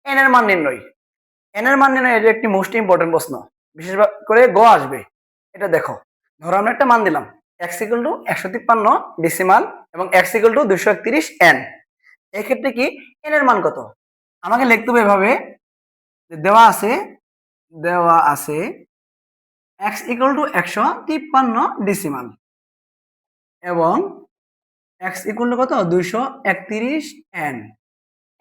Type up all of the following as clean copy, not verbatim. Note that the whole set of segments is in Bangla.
এন এর মান নির্ণয়। এন এর মান নির্ণয় এটা একটি মোস্ট ইম্পর্টেন্ট প্রশ্ন, বিশেষ করে গ আসবে। এটা দেখো, ধরো আমরা একটা মান দিলাম এক্স ইকুয়াল টু 153 ডেসিমাল এবং এক্স ইকুয়াল টু 231 এন। এক্ষেত্রে কি এন এর মান কত? আমাকে লিখতে হবে এভাবে, দেওয়া আছে এক্স ইকুয়াল টু 153 ডেসিমাল এবং এক্স ইকুয়াল টু কত 231 এন।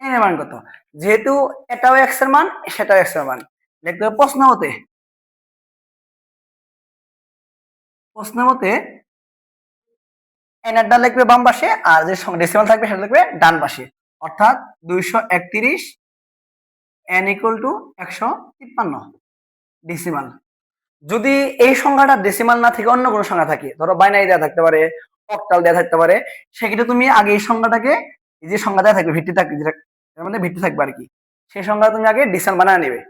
এন এর মান কত? যেহেতু এটাও এক্স এর মান সেটাও এক্স এর মান, লিখতে হবে প্রশ্ন মতে এন এরটা লিখবে বাম পাশে আর যে ডেসিমাল থাকবে সেটা লিখবে ডান পাশে, অর্থাৎ 231 এন ইকুয়াল টু 153 ডেসিমাল। যদি এই সংখ্যাটা ডেসিমাল না থেকে অন্য কোনো সংখ্যা থাকে, ধরো বাইনারি দেওয়া থাকতে পারে, অক্টাল দেওয়া থাকতে পারে, সেক্ষেত্রে তুমি আগে এই সংখ্যাটাকে, এই যে সংখ্যা দেওয়া থাকবে ভিত্তি থাকবে, যেটা মানে ভিত্তি থাকবে আর কি, সেই সংখ্যা তুমি আগে ডেসিমাল বানায় নেবে।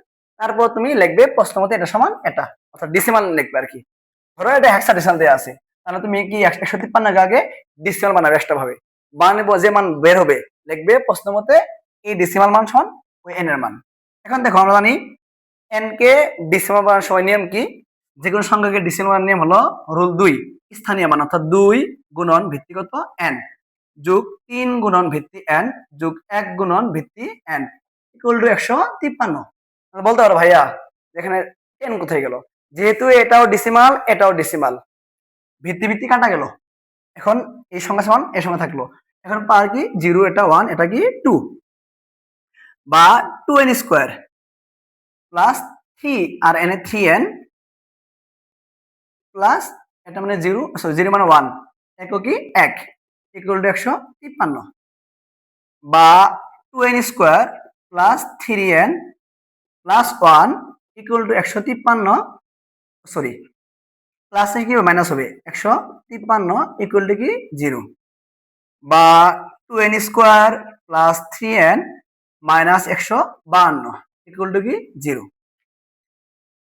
তারপর তুমি লিখবে প্রশ্ন মতে এটা সমান এটা, অর্থাৎ ডেসিমাল লিখবে আর কি। ধরো এটা হেক্সাডেসিমাল দেওয়া আছে, তাহলে তুমি কি 153 আগে ডেসিমাল বানাবে এক্সট্রা ভাবে, বানাবো যে মান বের হবে লিখবে প্রশ্ন মতে এই ডেসিমাল মান সমান ওই এন এর মান। এখন দেখো আমরা জানি এন কে ডেসিমাল বানানোর সময় নিয়ম কি, যে কোনো সংখ্যাকে ডেসিমাল বানানোর নিয়ম হলো রুল 2, স্থানীয় মান, অর্থাৎ 2 গুণন ভিত্তিগত এন যোগ 3 গুণন ভিত্তি এন যোগ 1 গুণন ভিত্তি এন ইকুয়াল টু 153। বলতে পারো ভাইয়া এখানে টেন কোথায় গেল? যেহেতু এটাও ডেসিমাল এটাও ডেসিমাল, ভিত্তি ভিত্তি কাটা গেল, এখন এই সংখ্যা সমান এই সংখ্যা থাকলো, এখন পার কি 0, এটা 1, এটা কি 2, বা 2n স্কোয়ার প্লাস 3 আর n এ 3n প্লাস এটা মানে 0, সরি 0 মানে 1, একক কি 1 ইকুয়াল টু 153, বা 2n square plus 3n plus 1 equal to 153, sorry plus কি মাইনাস হবে 153 ইকুয়াল টু কি 0, বা 2n square plus 3n minus 152 equal to কি 0।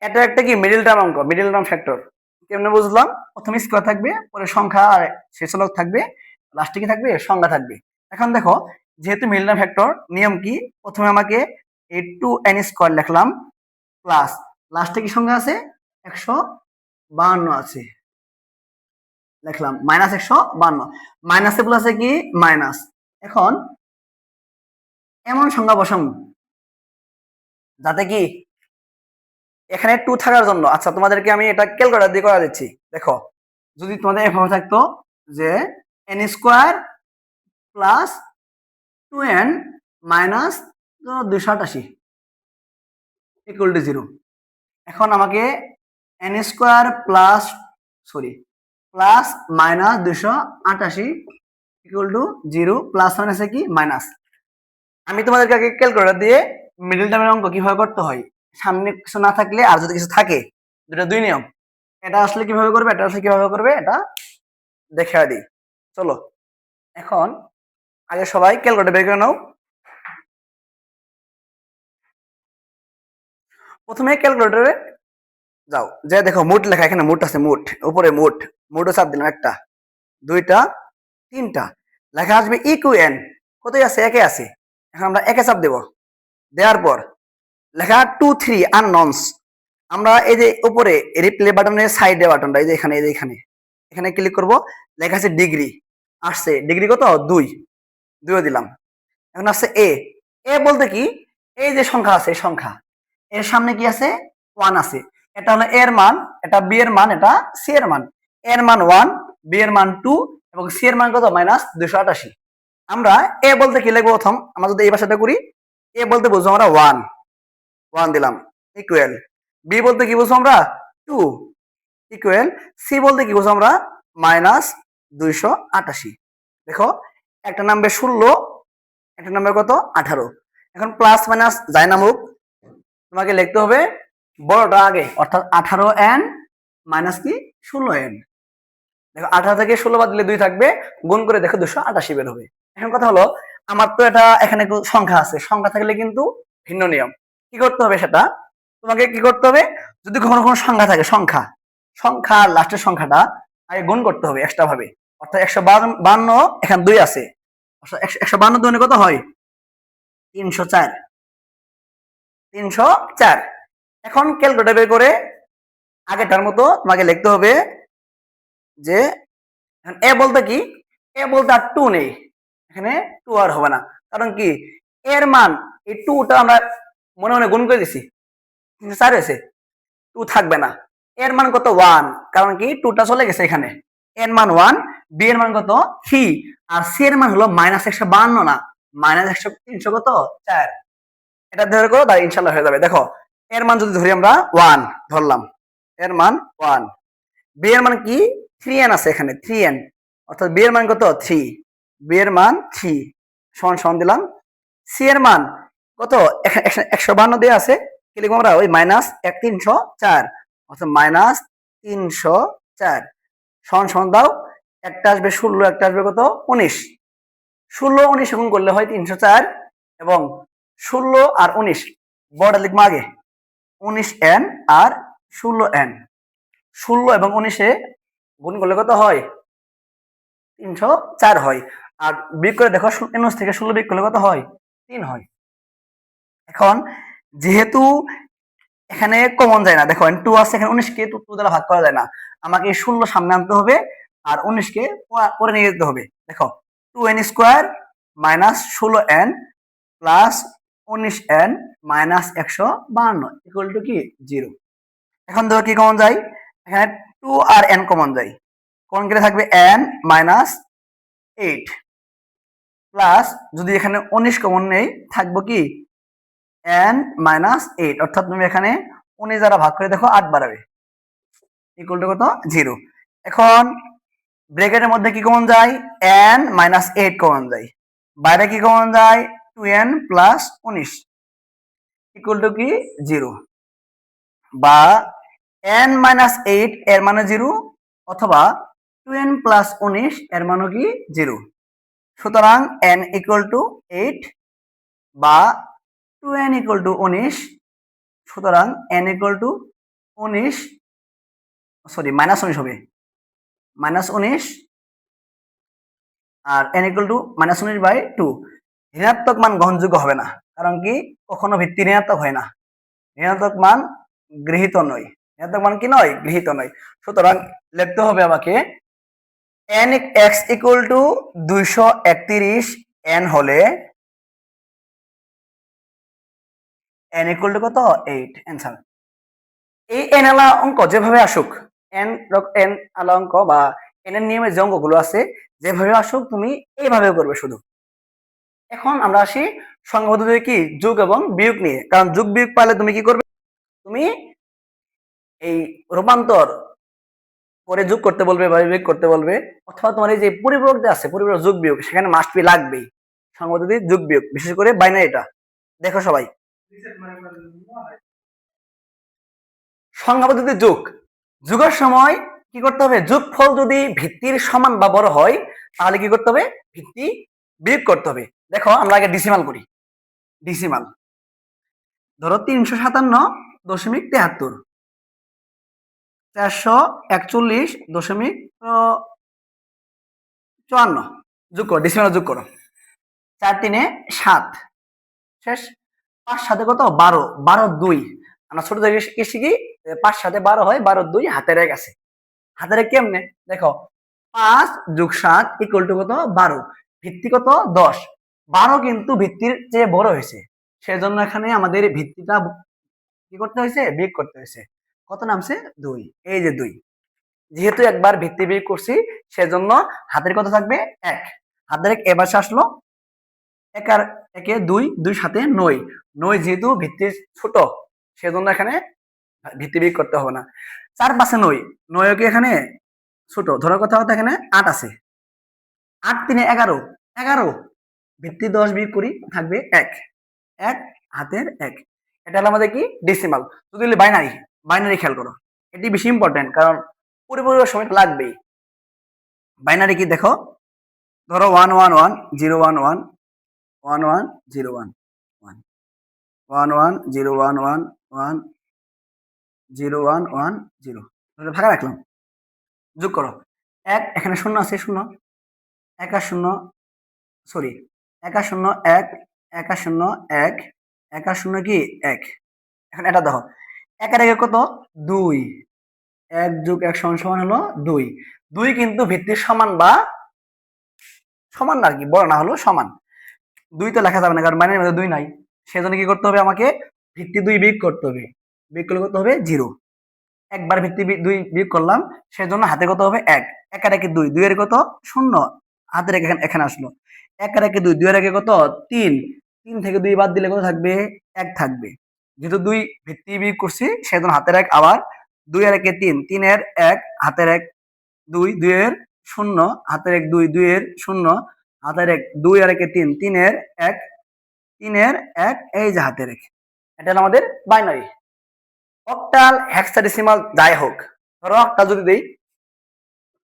এটা একটা কি মিডল টার্ম অঙ্ক, মিডল টার্ম ফ্যাক্টর। কেমনে বুঝলাম? প্রথমে স্কোয়ার থাকবে, পরে সংখ্যা আর শেষলক থাকবে, লাস্টে কি থাকবে সংখ্যা থাকবে। এখন দেখো যেহেতু মিডল টার্ম ফ্যাক্টর নিয়ম কি, প্রথমে আমাকে এই 2n স্কোয়ার লিখলাম প্লাস লাস্টে কি সংখ্যা আছে 152 আছে, লিখলাম মাইনাস 152, মাইনাসে প্লাসে কি মাইনাস। এখন এমন সংখ্যা বসাম যাতে কি এখানে 2 থাকার জন্য, আচ্ছা তোমাদেরকে আমি এটা ক্যালকুলেটর দিয়ে করা দিচ্ছি। দেখো যদি তোমাদের এভাবে থাকতো যে n square plus 2n minus 288 equal to 0, এখন আমাকে n square plus plus minus 288 equal to 0, plus মাইনাসে কি মাইনাস। আমি তোমাদেরকে আগে ক্যালকুলেটর দিয়ে মিডল টার্মের অঙ্ক কিভাবে করতে হয়, সামনে কিছু না থাকলে আর যদি কিছু থাকে, দুটো দুই নিয়ম, এটা আসলে কিভাবে করবে এটা আসলে কিভাবে করবে এটা দেখে দিই। চলো এখন আগে সবাই ক্যালকুলেটর বের করে নাও। প্রথমে ক্যালকুলেটরে যাও, যে দেখো মোট লেখা, এখানে মোট আছে, মোট উপরে মোটও চাপ দিলাম, একটা দুইটা তিনটা, লেখা আসবে ইকুয়েন, কোথায় আছে একে আছে, এখন আমরা একে চাপ দেব, দেওয়ার পর লেখা 2 3 আননন্স, আমরা এই যে উপরে রিপ্লে বাটনের সাইডে বাটনটা, এই যে এখানে, এই যে এখানে এখানে ক্লিক করব, লেখা আছে ডিগ্রি, আসছে ডিগ্রি কত 2, 2 দিলাম। এখন আসছে এ, এ বলতে কি এই যে সংখ্যা আছে সংখ্যা, এর সামনে কি আছে 1 আছে, এটা হলো এর মান, এটা বি এর মান, এটা সি এর মান, এর মান 1, বি এর মান 2 এবং সি এর মান কত মাইনাস 288। আমরা এ বলতে কি লিখবো, প্রথম আমরা যদি এই ভাষাটা করি, এ বলতে বুঝবো আমরা 1 দিলাম ইকুয়াল, বি বলতে কি বুঝবো আমরা 2 ইকুয়াল, সি বলতে কি বুঝবো আমরা মাইনাস 288। দেখো একটা নামবে 16, একটা নাম্বার কত 18, এখন প্লাস মাইনাস যায় না মুখ, তোমাকে লিখতে হবে বড়টা আগে, অর্থাৎ 18n মাইনাস কি 16n। দেখো 18 থেকে 16 বাদ দিলে 2 থাকবে, গুণ করে দেখো 288 বের হবে। এখন কথা হলো আমার তো এটা এখানে সংখ্যা আছে, সংখ্যা থাকলে কিন্তু ভিন্ন নিয়ম, কি করতে হবে সেটা তোমাকে কি করতে হবে, যদি কখনো কোনো সংখ্যা থাকে, সংখ্যা লাস্টের সংখ্যাটা আগে গুণ করতে হবে এক্সট্রা ভাবে, অর্থাৎ 152 এখানে 2 আছে, 152 কত হয় 304, 304। এখন ক্যালকুলেটর বের করে আগেটার মতো তোমাকে লিখতে হবে যে এ বলতে কি, এ বলতে আর 2 নেই, এখানে 2 আর হবে না। কারণ কি, এর মান এই 2টা আমরা মনে মনে গুণ করে দিছি, 4 হয়েছে, 2 থাকবে না। এর মান কত 1, কারণ কি 2টা চলে গেছে এখানে। এর মান 1, বি এর মান কত 3, আর সি এর মান হলো -152 না, -300 কত 4। এটা ধরে করো, তাই ইনশাআল্লাহ হয়ে যাবে। দেখো এর মান যদি ধরি আমরা 1 ধরলাম, এর মান 1, বি এর মান কি 3n আছে এখানে, 3n, অর্থাৎ বি এর মান কত 3, বি এর মান 3 সমান সমান দিলাম। সি এর মান কত 152 দেওয়া আছে, কি লিখবো আমরা ওই -304, অর্থাৎ -304 সমান সমান দাও। একটা আসবে 16, একটা আসবে কত 19, 16 19 গুণ করলে হয় 304, এবং 16 আর 19 বড়টা লিখবো আগে, 19n আর 16n, 16 এবং 19 গুণ করলে কত হয় 304 হয়। আর বিয়োগ করে দেখো 19 থেকে 16 বিয়োগ করলে কত হয় 3 হয়। এখন যেহেতু এখানে কমন যায় না, দেখো 2 আছে এখানে, 19 কে 2 দ্বারা ভাগ করা যায় না, আমাকে 16 সামনে আনতে হবে আর 19 কে পরে নিয়ে যেতে হবে। দেখো 2n square minus 16n plus 19n minus 152 equal to কি 0। এখন দেখো কি কমন যায়, এখানে 2 আর n কমন যায়, কমন গেলে থাকবে n মাইনাস 8 প্লাস, যদি এখানে 19 কমন নেই থাকবো কি n মাইনাস 8, অর্থাৎ তুমি এখানে 19 দ্বারা ভাগ করে দেখো 8 বাড়াবে, ইকুয়াল টু কত 0। এখন ব্র্যাকেটের মধ্যে কি কমন যায়, n মাইনাস 8 কমন যায়, বাইরে কি কমন যায় 2n প্লাস 19 ইকুয়াল টু কি 0, বা n মাইনাস 8 এর মানে 0, অথবা 2n প্লাস 19 এর মানে কি 0। সুতরাং n ইকুয়াল টু 8 বা 2n ইকুয়াল টু 19, সুতরাং n ইকুয়াল টু 19, সরি -19 হবে, -19, আর n ইকুয়াল টু -19/2। ঋণাত্মক মান গ্রহণযোগ্য হবে না, কারণ কি কখনো ভিত্তি ঋণাত্মক হয় না, ঋণাত্মক মান গৃহীত নয়, ঋণাত্মক মান কি নয় গৃহীত নয়। সুতরাং লিখতে হবে আমাকে n x equal to 231 n হলে n ইকুয়াল টু কত 8, অ্যান্সার। এই n আলা অঙ্ক যেভাবে আসুক, n আলা অঙ্ক বা n এর নিয়মে যে অঙ্কগুলো আছে যেভাবে আসুক তুমি এইভাবে করবে শুধু। এখন আমরা আসি সংখ্যা পদ্ধতিতে কি যোগ এবং বিয়োগ নিয়ে, কারণ যোগ বিয়োগ পাইলে তুমি কি করবে, তুমি এই রূপান্তর করে যোগ করতে বলবে বা বিয়োগ করতে বলবে, অথবা তোমার এই যে পরিপূরক যে আছে পরিপূরক যোগ বিয়োগ সেখানে মাস্ট বি লাগবেই সংখ্যা পদ্ধতি যোগ বিয়োগ, বিশেষ করে বাইনারিটা। দেখো সবাই সংখ্যা পদ্ধতি যোগ, যোগের সময় কি করতে হবে, যোগফল যদি ভিত্তির সমান বা বড় হয় তাহলে কি করতে হবে, ভিত্তি বিয়োগ করতে হবে। দেখো আমরা আগে ডিসিমাল করি, ডিসিমাল ধরো 357.73, 441.54 যোগ করো, ডিসিমাল যোগ করো, 4 3 7 শেষ, 5 7 কত 12, 12 2, আমরা ছোট থেকে শিখি 5 7 12 হয়, 12 2 হাতের এক আছে, হাতের এক কেমনে দেখো 5 যোগ 7 ইকুয়াল টু কত 12, ভিত্তি কত 10, 12 কিন্তু ভিত্তির চেয়ে বড় হয়েছে, সেজন্য এখানে আমাদের ভিত্তিটা কি করতে হয়েছে বিয়োগ করতে হয়েছে, কত নামছে 2, এই যে 2, যেহেতু একবার ভিত্তি বিয়োগ করছি সেজন্য হাতের কত থাকবে 1, হাতের 1 এবার আসলো, 1 আর 1 2, 2 সাথে 9, 9 যেহেতু ভিত্তি ছোট সেজন্য এখানে ভিত্তি বিয়োগ করতে হবে না। 4 5 9, 9 কি এখানে ছোট, ধরো কথা কথা এখানে 8 আছে, 8 3 11, 11 ভিত্তি 10 বিয়োগ করি থাকবে 1, 1 হাতের 1। এটা হলো আমাদের কি ডেসিমাল। যদি বাইনারি, বাইনারি খেয়াল করো, এটি বেশি ইম্পর্টেন্ট কারণ পরিপূরকের সময় লাগবেই। বাইনারি কি দেখো, ধরো 1 1 1 0 1 1 1 1 0 1 1 1 1 0 1 1 1 0 1 1 0, তাহলে ভাগে রাখলাম, যোগ করো, 1 এখানে শূন্য আছে, শূন্য, 1 আর 0, সরি 1 আর 0 1, 1 আর 0 1, 1 আর 0 কি 1, এখন এটা দেখো, একের একে কত 2, 1 যোগ 1 সমান সমান হলো 2, 2 কিন্তু ভিত্তির সমান বা সমান না আর কি, বড় না হলো সমান। 2 তো লেখা যাবে না কারণ মাইনের মধ্যে 2 নাই, সেজন্য কি করতে হবে আমাকে ভিত্তি 2 বিয়োগ করতে হবে, বিয়োগ করলে কত হবে 0। একবার ভিত্তি 2 বিয়োগ করলাম, সেজন্য হাতে কত হবে 1, 1 আর 1 2, 2 এর কত 0, হাতের এখানে এখানে আসলো 1 আর 1 2, 2 এর আগে কত 3, 3 থেকে 2 বাদ দিলে কত থাকবে 1 থাকবে। যেহেতু 2 ভিত্তি বিয়োগ করছি সেজন্য হাতের 1 আবার 2 আর 1 3, 3 এর 1 হাতের 1 2, 2 এর 0 হাতের 1 2, 2 এর 0 হাতের 1 2 আর 1 3, 3 এর 1 3 এর 1 এই যে হাতের 1। এটা হলো আমাদের বাইনারি। অক্টাল হেক্সাডেসিমাল যাই হোক, ধরো অক্টাল যদি দেই,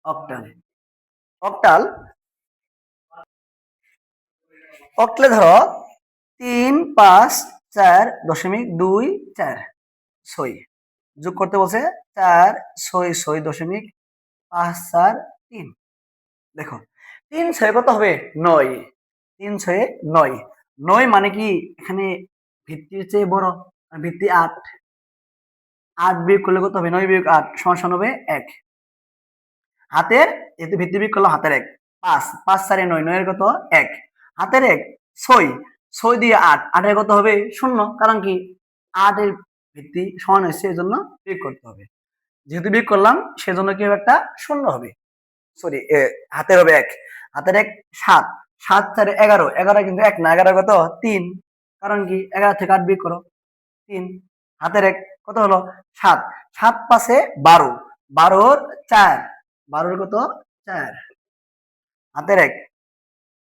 অক্টাল অক্টাল অক্টালে ধরো 3 5 4.2 4 যোগ করতে বলছে 4 6 6.543। দেখো 3 6 কত হবে 9, 3 6 9, 9 মানে কি এখানে ভিত্তির চেয়ে বড়, ভিত্তি 8, 8 বিয়োগ করলে কত হবে 9 বিয়োগ 8 সমান হবে 1। হাতের যেহেতু ভিত্তি বিয়োগ করলাম হাতের 1 5, 5 4 9, 9 এর কত 1, হাতের 1 6, 6 দিয়ে 8, 8 এর কত হবে 0, কারণ কি 8 এর ভিত্তি সমান হয়েছে এজন্য বিয়োগ করতে হবে, যেহেতু বিয়োগ করলাম সেজন্য কি হবে একটা 0 হবে, সরি হাতের হবে 1, হাতের 1 7, 7 4 11, 11 কিন্তু 1 না, 11 কত 3, কারণ কি 11 থেকে 8 বিয়োগ করো 3, হাতের 1 কত হলো 7, 7 5 12, 12 4, 12 কত 4, হাতের 1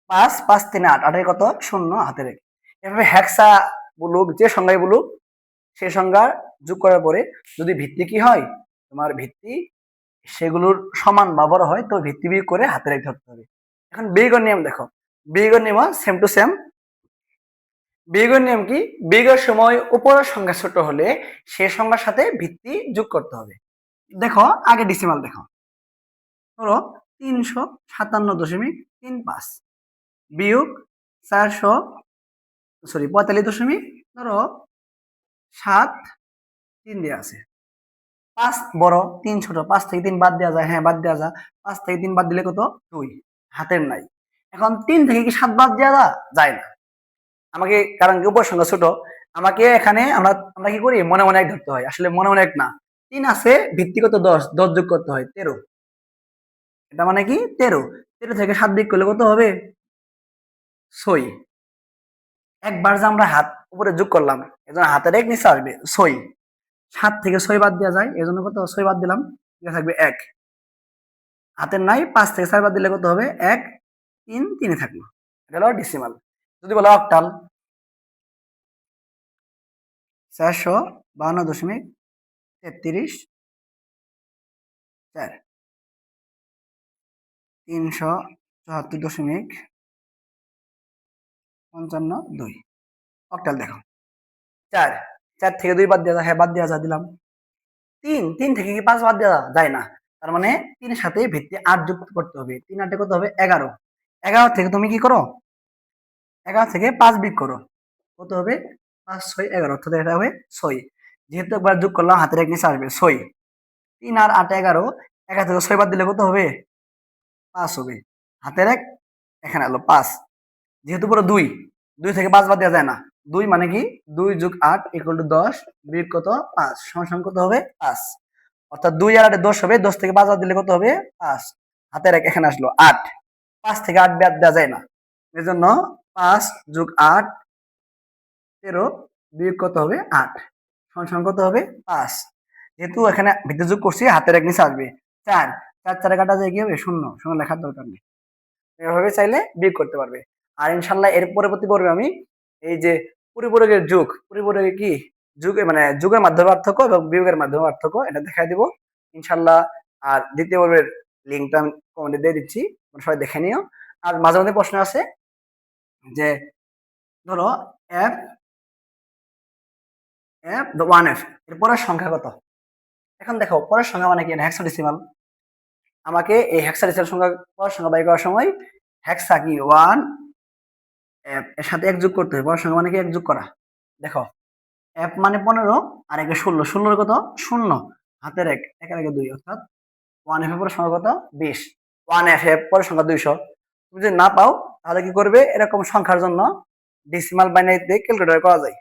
5 5 3 8, 8 এর কত 0, হাতের 1। এভাবে হেক্সা বলুক যে সংখ্যায় বলুক সে সংখ্যা যোগ করার পরে যদি ভিত্তি কি হয় তোমার ভিত্তি সেগুলোর সমান বা বড় হয় তো ভিত্তি বিয়োগ করে হাতের 1 ধরতে হবে। এখন বিয়োগের নিয়ম দেখো, বিয়োগের নিয়ম সেম টু সেম। বিয়োগের নিয়ম কি, বিয়োগের সময় উপরের সংখ্যা ছোট হলে সে সংখ্যার সাথে ভিত্তি যোগ করতে হবে। দেখো আগে ডিসিমাল দেখো, ধরো 357.35 বিয়োগ 400 সরি 45 দশমিক ধরো 7 3 দেওয়া আছে, 5 বড় 3 ছোট, 5 থেকে 3 বাদ দেওয়া যায়, হ্যাঁ বাদ দেওয়া যায়, 5 থেকে 3 বাদ দিলে কত 2, হাতের নাই। এখন 3 থেকে কি 7 বাদ দেওয়া যায় না, আমাকে কারণ কি উপর সংখ্যা ছোট, আমাকে এখানে আমরা আমরা কি করি মনে মনে 1 ধরতে হয়, আসলে মনে মনে 1 না, 3 আছে ভিত্তিগত 10, 10 যোগ করতে হয় 13, এটা মানে কি 13, 13 থেকে 7 বিয়োগ করলে কত হবে 6, একবার যে আমরা হাত উপরে যোগ করলাম এজন্য হাতের 1 নিচে আসবে 6, 7 থেকে 6 বাদ দেওয়া যায় এজন্য কত 6 বাদ দিলাম, এটা থাকবে 1, হাতের নাই 5 থেকে 4 বাদ দিলে কত হবে 1 3 3 থাকলো, এটা হলো ডিসিমাল। যদি বলো অক্টাল 452.33 4, 374.52, অক্টাল দেখো 4, 4 থেকে 2 বাদ দেওয়া যায়, হ্যাঁ বাদ দেওয়া যায় দিলাম, 3, 3 থেকে কি 5 বাদ দেওয়া যায় না, তার মানে 3 এর সাথে ভিত্তি 8 যুক্ত করতে হবে, 3 8 কত হবে 11, 11 থেকে তুমি কি করো 11 থেকে 5 বিয়োগ করো, কত হবে 5 6 11, অর্থাৎ এটা হবে 6, যেহেতু একবার যোগ করলাম হাতের 1 নিচে আসবে 6, 3 আর 8 11, 11 থেকে 6 বাদ দিলে কত হবে 5 হবে, হাতের 1 এখানে এলো 5, যেহেতু পুরো 2, 2 থেকে 5 বাদ দেওয়া যায় না, 2 মানে কি 2 যোগ 8 ইকুয়াল টু 10 বিয়োগ কত 5 সমান কত হবে 5, অর্থাৎ 2 আর 8 10 হবে, 10 থেকে 5 বাদ দিলে কত হবে 5, হাতের 1 এখানে আসলো 8, 5 থেকে 8 বাদ দেওয়া যায় না এজন্য 5 যোগ 8 13 বিয়োগ কত হবে 8 সমান কত হবে 5, যেহেতু এখানে ভিত্তি যোগ করছি হাতের 1 নিচে আসবে 4, 4 4 কাটা যায় কি হবে 0, 0 লেখার দরকার নেই, এভাবে চাইলে বিয়োগ করতে পারবে। আর ইনশাল্লাহ এর পরবর্তী পর্বে আমি এই যে পরিপূরকের যোগ, পরিপূরকের কি যুগে মানে যুগের মাধ্যমে পার্থক্য এবং বিয়োগের মাধ্যমে পার্থক্য এটা দেখাই দিব ইনশাল্লাহ। আর দ্বিতীয় পর্বের লিঙ্কটা আমি কমেন্টে দিয়ে দিচ্ছি, সবাই দেখে নিও। আর মাঝে মধ্যে প্রশ্ন আছে যে ধরো এফ এফ 1f এর পরের সংখ্যা কত, এখন দেখো পরের সংখ্যা মানে কি হেক্সাডেসিমাল, আমাকে এই হেক্সাডেসিমাল সংখ্যা পরের সংখ্যা বাই করার সময় হেক্সা কি 1 এর সাথে 1 যোগ করতে হবে, পরের সংখ্যা মানে কি 1 যোগ করা। দেখো এফ মানে 15 আর একে 16, 16 কত? শূন্য, হাতের এক, একের আগে 2, অর্থাৎ 1f এর পরে সংখ্যা কত? 20। 1f এর পরে সংখ্যা 200। তুমি যদি না পাও তাহলে কি করবে, এরকম সংখ্যার জন্য ডেসিমাল বাইনারিতে ক্যালকুলেটর করা যায়।